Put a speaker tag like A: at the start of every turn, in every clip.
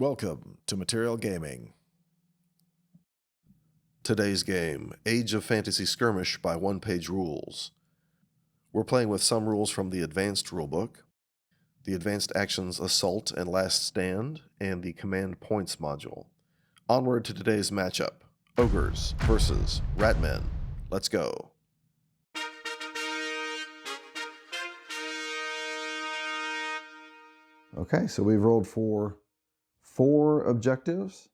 A: Welcome to Material Gaming. Today's game, Age of Fantasy Skirmish by one-page rules. We're playing with some rules from the Advanced Rulebook, the Advanced Actions Assault and Last Stand, and the Command Points module. Onward to today's matchup, Ogres versus Ratmen. Let's go. Okay, so we've rolled for 4 objectives,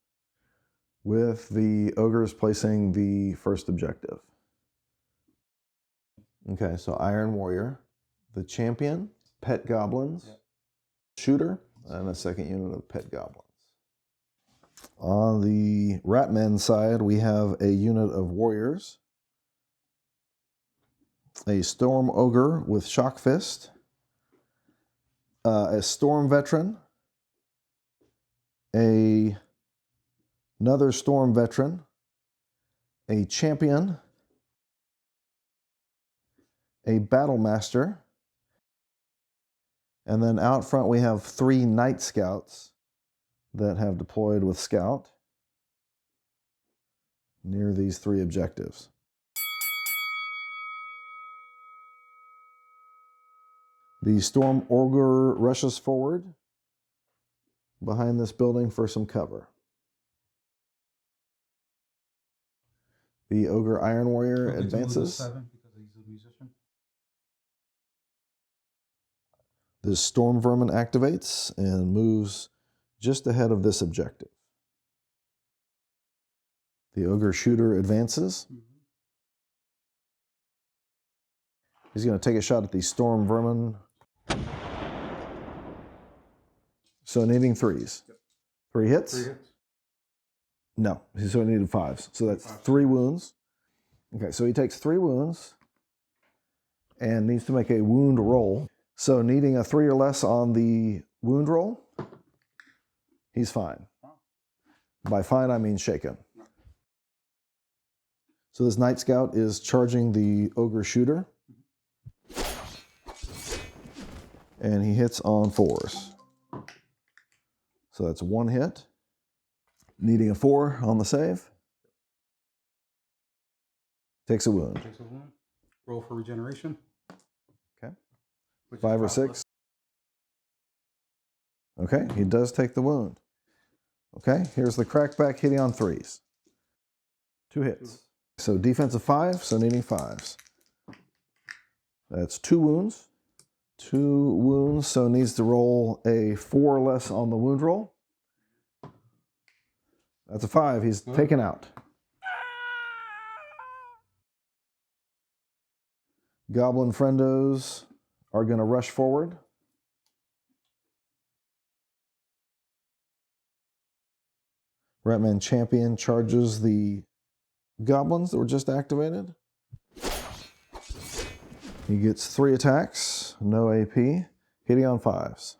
A: with the Ogres placing the first objective. Okay, so Iron Warrior, the Champion, Pet Goblins, Shooter, and a second unit of Pet Goblins. On the Ratmen side, we have a unit of Warriors, a Storm Ogre with Shock Fist, a Storm Veteran, another Storm Veteran, a Champion, a Battle Master, and then out front we have 3 Night Scouts that have deployed with Scout near these 3 objectives. The Storm Ogre rushes forward behind this building for some cover. The Ogre Iron Warrior advances.
B: Because he's a musician.
A: The Storm Vermin activates and moves just ahead of this objective. The Ogre Shooter advances. He's going to take a shot at the Storm Vermin. So needing 3s. 3 hits?
B: 3 hits.
A: No, so he needed 5s. So that's 3 wounds. Okay, so he takes 3 wounds and needs to make a wound roll. So needing a 3 or less on the wound roll, he's fine. By fine, I mean shaken. So this Night Scout is charging the Ogre Shooter. And he hits on 4s. So that's 1 hit. Needing a 4 on the save. Takes a wound.
B: Takes a wound. Roll for regeneration.
A: Okay. 5 or 6. Okay, he does take the wound. Okay, here's the crackback hitting on 3s. 2 hits. So defensive 5, so needing 5s. That's 2 wounds. 2 wounds, so needs to roll a 4 or less on the wound roll. That's a 5. He's taken out. Goblin friendos are going to rush forward. Ratman Champion charges the goblins that were just activated. He gets 3 attacks, no AP, hitting on 5s.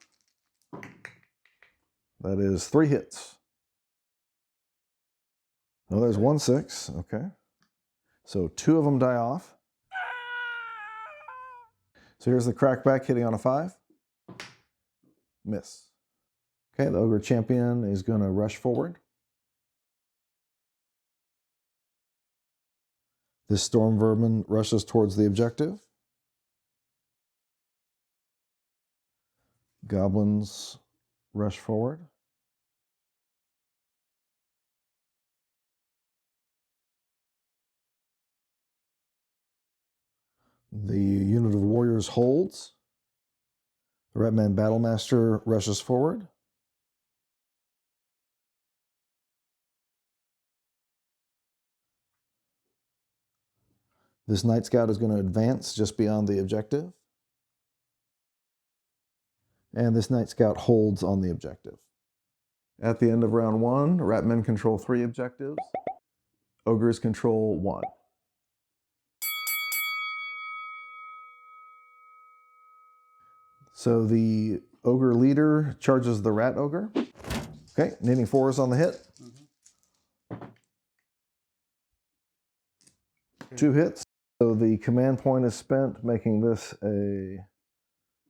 A: That is 3 hits. Oh, there's 1 6, okay. So 2 of them die off. So here's the crackback hitting on a 5. Miss. Okay, the Ogre Champion is going to rush forward. This Storm Vermin rushes towards the objective. Goblins rush forward. The unit of warriors holds. The Ratman Battlemaster rushes forward. This Night Scout is going to advance just beyond the objective. And this Night Scout holds on the objective. At the end of round 1, Ratmen control 3 objectives. Ogres control 1. So the Ogre leader charges the Rat Ogre. Okay, needing 4s on the hit. 2 hits. So the command point is spent, making this a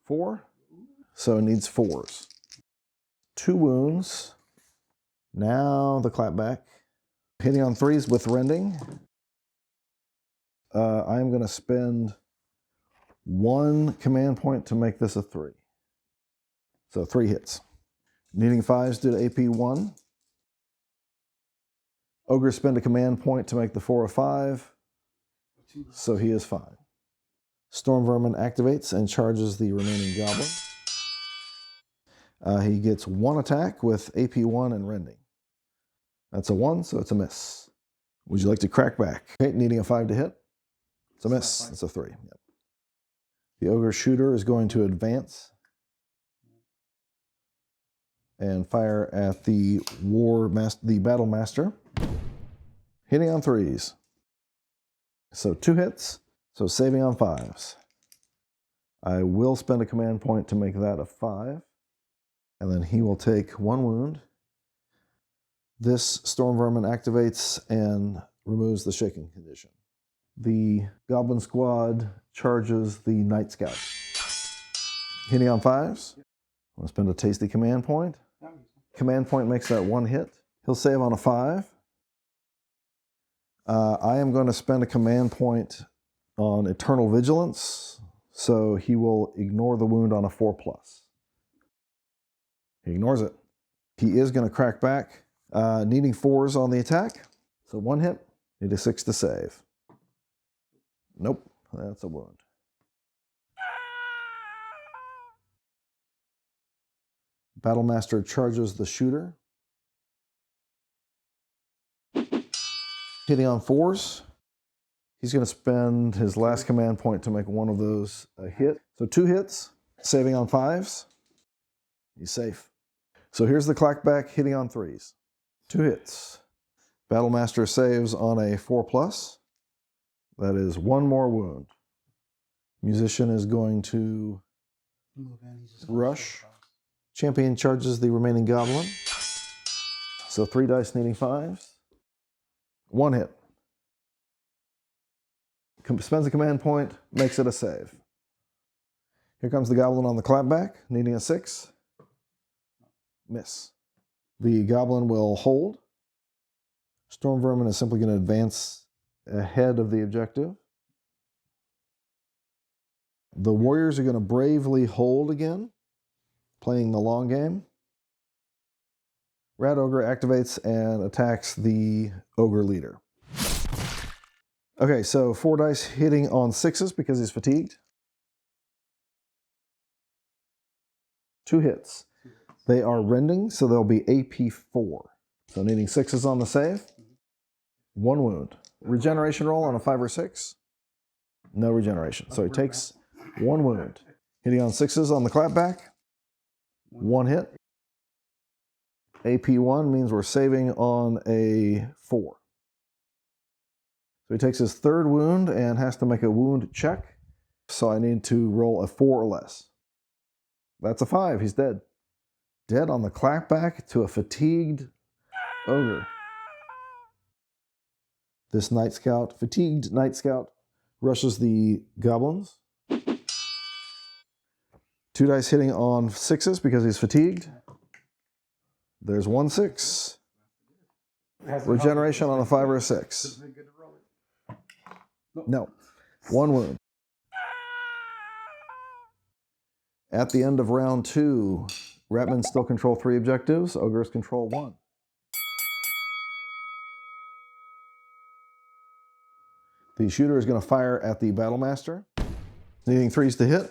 A: 4. So it needs 4s. 2 wounds
C: Now the clapback. Hitting on 3s with rending. I'm going to spend 1 command point to make this a 3. So 3 hits. Needing 5s due to AP 1. Ogres spend a command point to make the 4 a 5. So he is fine. Storm Vermin activates and charges the remaining goblin. He gets 1 attack with AP 1 and rending. That's a 1, so it's a miss. Would you like to crack back? Okay, needing a 5 to hit. It's a miss. It's a 3. Yep. The Ogre Shooter is going to advance and fire at the Battle Master. Hitting on 3s. So 2 hits, so saving on 5s. I will spend a command point to make that a 5. And then he will take 1 wound. This Storm Vermin activates and removes the shaking condition. The Goblin Squad charges the Night Scout. Hitting on 5s. I'm going to spend a tasty command point. Command point makes that 1 hit. He'll save on a 5. I am going to spend a command point on Eternal Vigilance, so he will ignore the wound on a 4+. He ignores it. He is going to crack back, needing 4s on the attack. So 1 hit, need a 6 to save. Nope, that's a wound. Battlemaster charges the shooter. Hitting on 4s. He's going to spend his last command point to make one of those a hit. So 2 hits, saving on 5s. He's safe. So here's the clackback hitting on 3s. 2 hits. Battlemaster saves on a 4+. That is 1 more wound. Musician is going to rush. Champion charges the remaining goblin. So 3 dice needing 5s. 1 hit. Spends a command point, makes it a save. Here comes the goblin on the clapback, needing a 6. Miss. The goblin will hold. Storm Vermin is simply going to advance ahead of the objective. The warriors are going to bravely hold again, playing the long game. Rat Ogre activates and attacks the Ogre leader. Okay, so 4 dice hitting on 6s because he's fatigued. 2 hits. They are rending, so they'll be AP 4. So needing 6s on the save. 1 wound. Regeneration roll on a 5 or 6. No regeneration. So he takes 1 wound. Hitting on 6s on the clapback. 1 hit. AP 1 means we're saving on a 4. So he takes his 3rd wound and has to make a wound check. So I need to roll a 4 or less. That's a 5. He's dead. Dead on the clapback to a fatigued ogre. This fatigued Night Scout, rushes the goblins. 2 dice hitting on 6s because he's fatigued. There's 1 6. Regeneration on a 5 or a 6. No. 1 wound. At the end of round 2, Ratmen still control 3 objectives. Ogres control 1. The shooter is going to fire at the Battlemaster. Needing 3s to hit.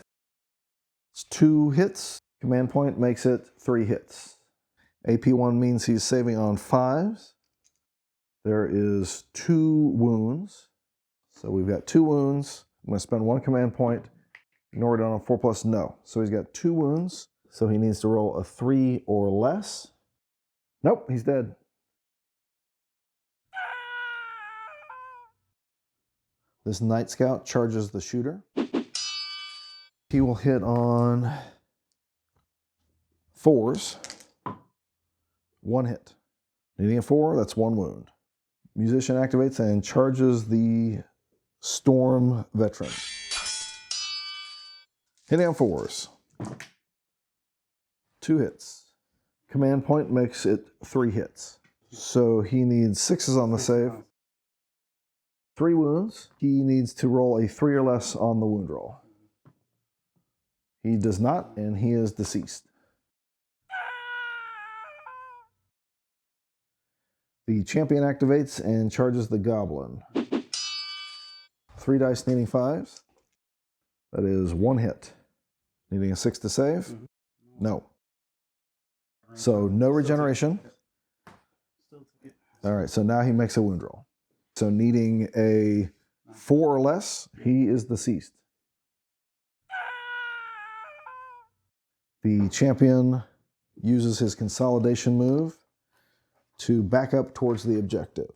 C: It's 2 hits. Command point makes it 3 hits. AP 1 means he's saving on 5s. There is 2 wounds. So we've got 2 wounds. I'm going to spend 1 command point. Ignore it on a 4+, no. So he's got 2 wounds. So he needs to roll a 3 or less. Nope, he's dead. This Night Scout charges the shooter. He will hit on 4s. 1 hit. Needing a 4, that's 1 wound. Musician activates and charges the Storm Veteran. Hitting on 4s. 2 hits. Command point makes it 3 hits. So he needs 6s on the save. 3 wounds. He needs to roll a 3 or less on the wound roll. He does not, and he is deceased. The champion activates and charges the goblin. 3 dice needing 5s. That is 1 hit. Needing a 6 to save? No. So no regeneration. All right, so now he makes a wound roll. So needing a 4 or less, he is deceased. The champion uses his consolidation move to back up towards the objective.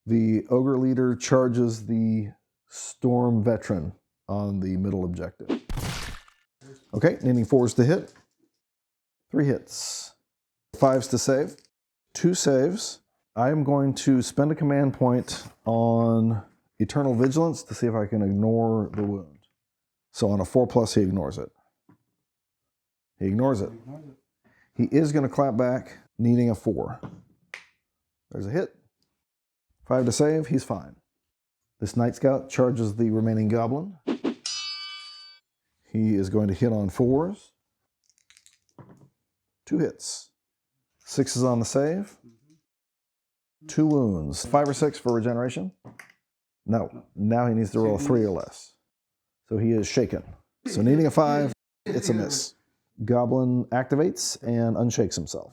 C: The ogre leader charges the storm veteran on the middle objective. Okay, needing 4s to hit. 3 hits. 5s to save. 2 saves. I am going to spend a command point on Eternal Vigilance to see if I can ignore the wound. So on a 4+, he ignores it. He ignores it. He is going to clap back, needing a 4. There's a hit. 5 to save, he's fine. This Night Scout charges the remaining goblin. He is going to hit on 4s. 2 hits. 6s on the save. 2 wounds. 5 or 6 for regeneration? No. Now he needs to roll a 3 or less. So he is shaken. So needing a 5, it's a miss. Goblin activates and unshakes himself.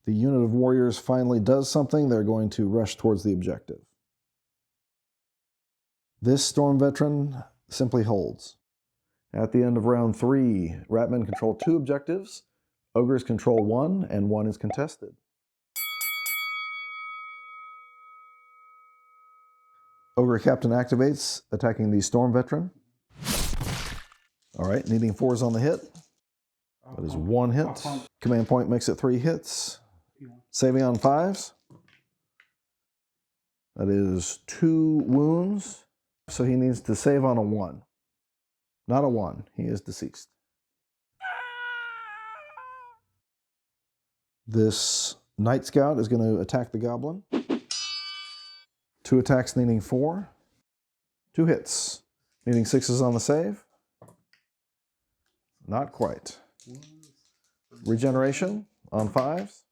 C: The unit of warriors finally does something. They're going to rush towards the objective. This storm veteran simply holds. At the end of round 3, Ratmen control 2 objectives. Ogres control 1, and 1 is contested. Ogre Captain activates, attacking the storm veteran. All right, needing 4s on the hit. That is 1 hit. Command point makes it 3 hits. Saving on 5s. That is 2 wounds. So he needs to save on a 1. Not a 1. He is deceased. This Night Scout is going to attack the goblin. 2 attacks needing 4. 2 hits. Needing 6s on the save. Not quite. Regeneration on 5s.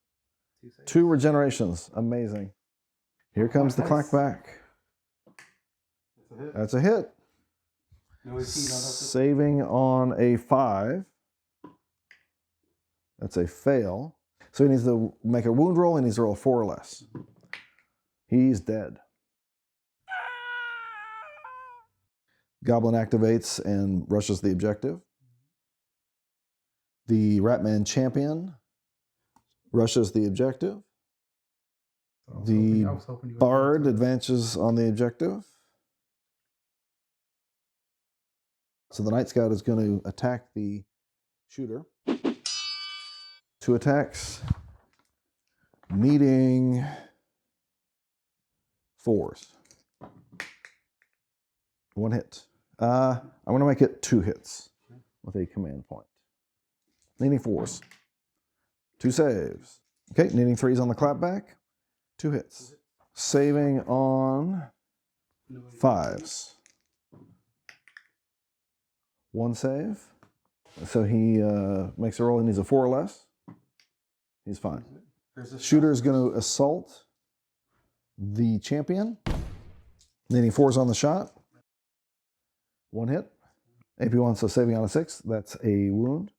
C: 2 regenerations. Amazing. Here comes the clackback. That's a hit. Saving on a 5. That's a fail. So he needs to make a wound roll. He needs to roll 4 or less. He's dead. Goblin activates and rushes the objective. The Ratman champion rushes the objective. The bard advances on the objective. So the Night Scout is going to attack the shooter. 2 attacks, needing 4s. 1 hit. I'm going to make it 2 hits with a command point. Needing 4s. 2 saves. Okay, needing 3s on the clapback. 2 hits. Saving on 5s. 1 save. So he makes a roll. He needs a 4 or less. He's fine. Shooter is going to assault the champion. Needing 4s on the shot. 1 hit. AP1, so saving on a 6. That's a wound.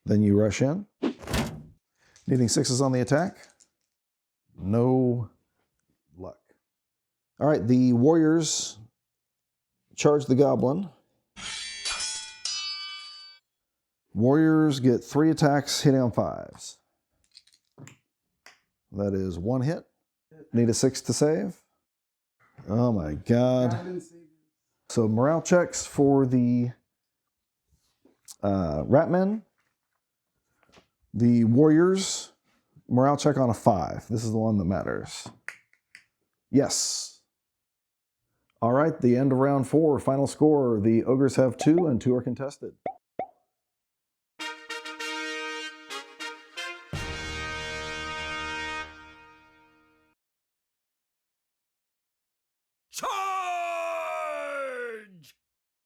C: Then you rush in. Needing 6s on the attack. No luck. All right, the warriors charge the goblin. Warriors get 3 attacks hitting on 5s. That is 1 hit. Need a 6 to save. Oh my God. So morale checks for the Ratmen. The warriors, morale check on a 5. This is the one that matters. Yes. All right, the end of round 4, final score. The ogres have 2 and 2 are contested.